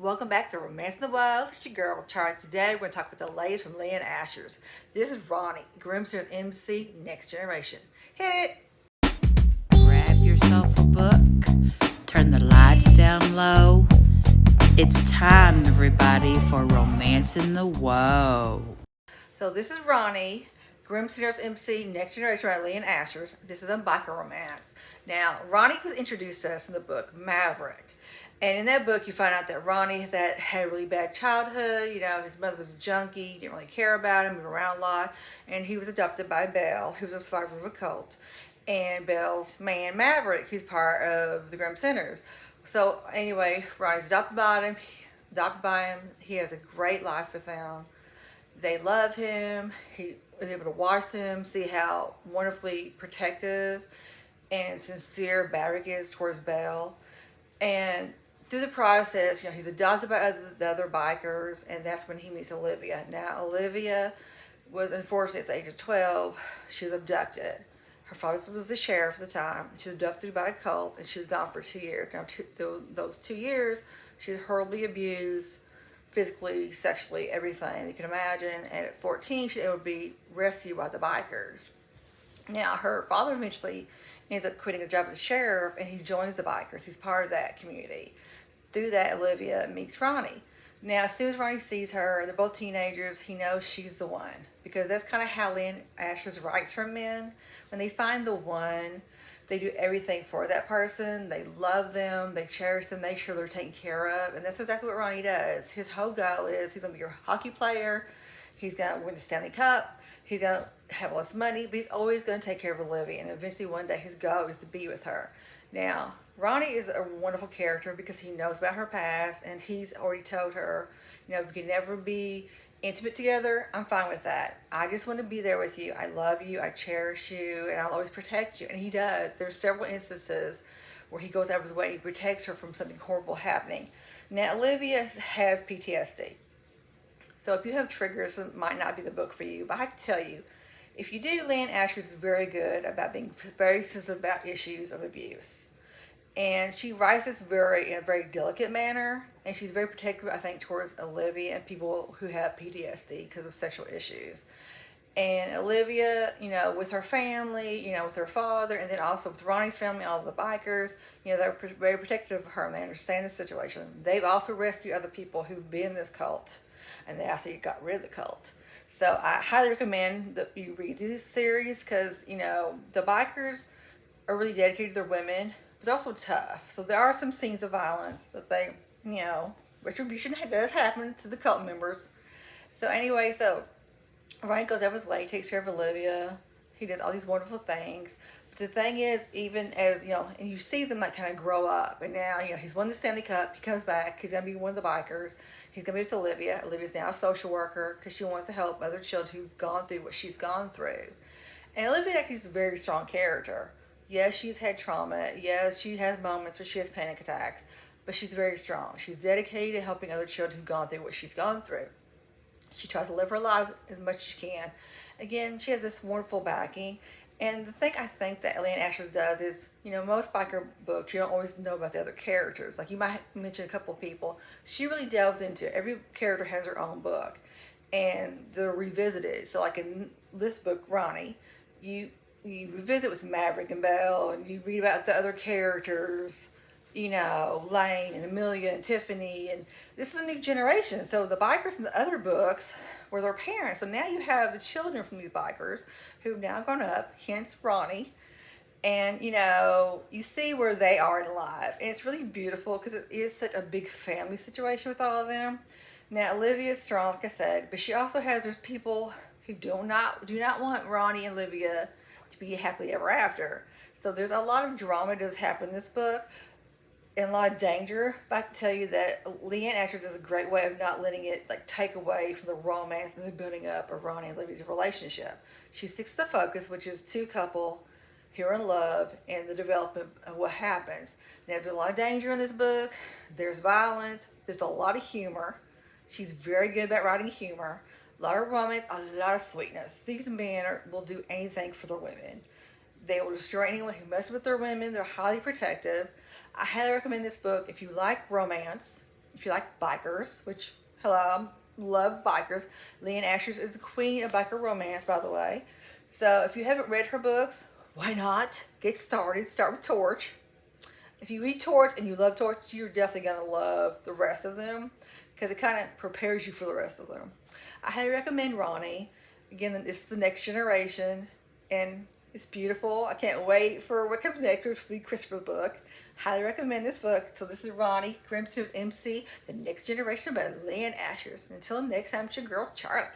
Welcome back to Romance in the Wild. It's your girl, Charley. Today we're going to talk about the ladies from LeAnn Asher's. This is Ronny, Grimsner's MC, Next Generation. Hit it! Grab yourself a book, turn the lights down low. It's time, everybody, for Romance in the Woe. So this is Ronny, Grimsner's MC, Next Generation by LeAnn Asher's. This is a biker romance. Now, Ronny was introduced to us in the book Maverick. And in that book, you find out that Ronny had a really bad childhood. You know, his mother was a junkie, didn't really care about him, moved around a lot. And he was adopted by Belle, who was a survivor of a cult. And Belle's man, Maverick, who's part of the Grim Centers. So anyway, Ronny's adopted by him. He has a great life with them. They love him. He was able to watch them, see how wonderfully protective and sincere Maverick is towards Belle. And through the process, he's adopted by the other bikers, and that's when he meets Olivia. Now, Olivia was unfortunately at the age of 12. She was abducted. Her father was the sheriff at the time. She was abducted by a cult, and she was gone for 2 years. Now, those 2 years, she was horribly abused, physically, sexually, everything you can imagine. And at 14, she would be rescued by the bikers. Now, her father eventually ends up quitting his job as a sheriff, and he joins the bikers. He's part of that community. Through that, Olivia meets Ronny. Now, as soon as Ronny sees her, they're both teenagers, he knows she's the one. Because that's kind of how LeAnn Asher writes her men. When they find the one, they do everything for that person. They love them. They cherish them. Make sure they're taken care of. And that's exactly what Ronny does. His whole goal is he's going to be your hockey player. He's going to win the Stanley Cup. He's going to have all this money. But he's always going to take care of Olivia. And eventually one day his goal is to be with her. Now, Ronny is a wonderful character because he knows about her past. And he's already told her, we can never be intimate together. I'm fine with that. I just want to be there with you. I love you. I cherish you. And I'll always protect you. And he does. There's several instances where he goes out of his way and he protects her from something horrible happening. Now, Olivia has PTSD. So if you have triggers, it might not be the book for you. But I have to tell you, if you do, LeAnn Asher is very good about being very sensitive about issues of abuse. And she writes this in a very delicate manner. And she's very protective, I think, towards Olivia and people who have PTSD because of sexual issues. And Olivia, with her family, with her father, and then also with Ronny's family, all the bikers, they're very protective of her and they understand the situation. They've also rescued other people who've been in this cult. And they actually got rid of the cult. So I highly recommend that you read this series because, the bikers are really dedicated to their women, but they're also tough. So there are some scenes of violence that they, retribution does happen to the cult members. So anyway, Ryan goes out of his way, takes care of Olivia. He does all these wonderful things. But the thing is, even as, and you see them kind of grow up. And now, he's won the Stanley Cup. He comes back. He's going to be one of the bikers. He's going to be with Olivia. Olivia's now a social worker because she wants to help other children who've gone through what she's gone through. And Olivia actually is a very strong character. Yes, she's had trauma. Yes, she has moments where she has panic attacks. But she's very strong. She's dedicated to helping other children who've gone through what she's gone through. She tries to live her life as much as she can. Again, she has this wonderful backing. And the thing I think that LeAnn Asher does is, most biker books, you don't always know about the other characters. Like, you might mention a couple of people. She really delves into it. Every character has her own book. And they're revisited. So, like in this book, Ronny, you revisit with Maverick and Belle, and you read about the other characters, Lane and Amelia and Tiffany, and this is a new generation. So the bikers in the other books were their parents. So now you have the children from these bikers who've now grown up, hence Ronny, and you see where they are in life. And it's really beautiful because it is such a big family situation with all of them. Now Olivia is strong, like I said, but she also there's people who do not want Ronny and Olivia to be happily ever after. So there's a lot of drama that does happen in this book and a lot of danger. But I can tell you that LeAnn Asher does a great way of not letting it take away from the romance and the building up of Ronny and Olivia's relationship. She sticks to the focus, which is two couple who are in love and the development of what happens. Now there's a lot of danger in this book. There's violence. There's a lot of humor. She's very good about writing humor. A lot of romance, a lot of sweetness. These men will do anything for their women. They will destroy anyone who messes with their women. They're highly protective. I highly recommend this book if you like romance, If you like bikers, which, hello, I love bikers. LeAnn Asher is the queen of biker romance, by the way. So if you haven't read her books, why not? Get started. Start with Torch. If you read Torch and you love Torch, you're definitely going to love the rest of them because it kind of prepares you for the rest of them. I highly recommend Ronny. Again, it's the next generation and it's beautiful. I can't wait for what comes next, which will be Christopher's book. Highly recommend this book. So this is Ronny, Grimm Series MC, The Next Generation by LeAnn Asher. And until next time, it's your girl, Charley.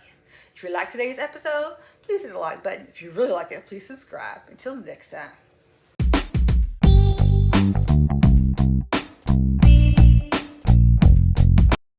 If you like today's episode, please hit the like button. If you really like it, please subscribe. Until next time.